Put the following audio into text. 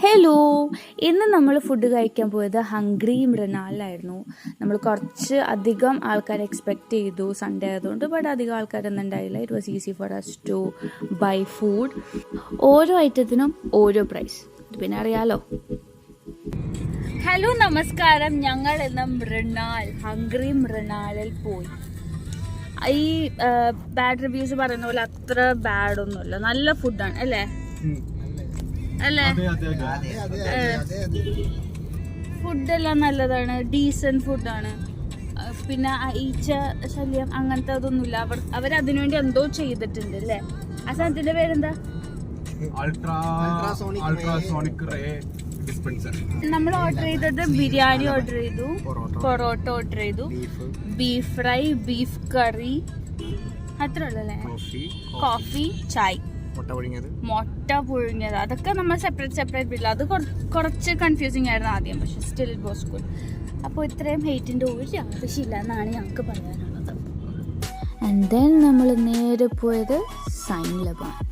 Hello, ഇന്ന് നമ്മൾ food കഴിക്കാൻ പോയത് ഹംഗ്രി മൃണാലിലായിരുന്നു. നമ്മൾ കുറച്ച് അധികം ആൾക്കാർ എക്സ്പെക്റ്റ് ചെയ്തു സൺഡേ ആയതുകൊണ്ട്, ബട്ട് അധികം ആൾക്കാരൊന്നും ഉണ്ടായില്ല. It was easy for us to buy food. ഓരോ ഐറ്റത്തിനും ഓരോ പ്രൈസ്, പിന്നെ അറിയാലോ. ഹലോ, നമസ്കാരം. ഞങ്ങൾ ഇന്ന് ഹംഗ്രി മൃണാലിൽ പോയി. ഈ ബാഡ് റിവ്യൂസ് പറയുന്ന പോലെ അത്ര ബാഡ് ഒന്നുമില്ല, നല്ല ഫുഡാണ് അല്ലേ അല്ലേ? ഫുഡെല്ലാം നല്ലതാണ്, ഡീസൻറ്റ് ഫുഡാണ്. പിന്നെ ഈച്ച ശല്യം അങ്ങനത്തെ അതൊന്നുമില്ല. അവരതിനുവേണ്ടി എന്തോ ചെയ്തിട്ടുണ്ട് അല്ലേ? ആ സാധനത്തിന്റെ പേരെന്താ? നമ്മൾ ഓർഡർ ചെയ്തത് ബിരിയാണി ഓർഡർ ചെയ്തു, പൊറോട്ട ഓർഡർ ചെയ്തു, ബീഫ് ഫ്രൈ, ബീഫ് കറി, അത്ര ഉള്ളല്ലേ. കോഫി, ചായ്, മുട്ട പുഴുങ്ങിയത്, അതൊക്കെ നമ്മൾ സെപ്പറേറ്റ് ബില്ല. അത് കുറച്ച് കൺഫ്യൂസിങ് ആയിരുന്നു ആദ്യം, പക്ഷെ സ്റ്റിൽ ഇറ്റ് വാസ് ഗുഡ്. അപ്പോൾ ഇത്രയും ഹെയ്റ്റിൻ്റെ ഒരു ആവശ്യമില്ല എന്നാണ് ഞങ്ങൾക്ക് പറയാനുള്ളത്. ആൻഡ് ദെൻ നമ്മൾ നേരെ പോയത് സൈൻ ലബാൻ.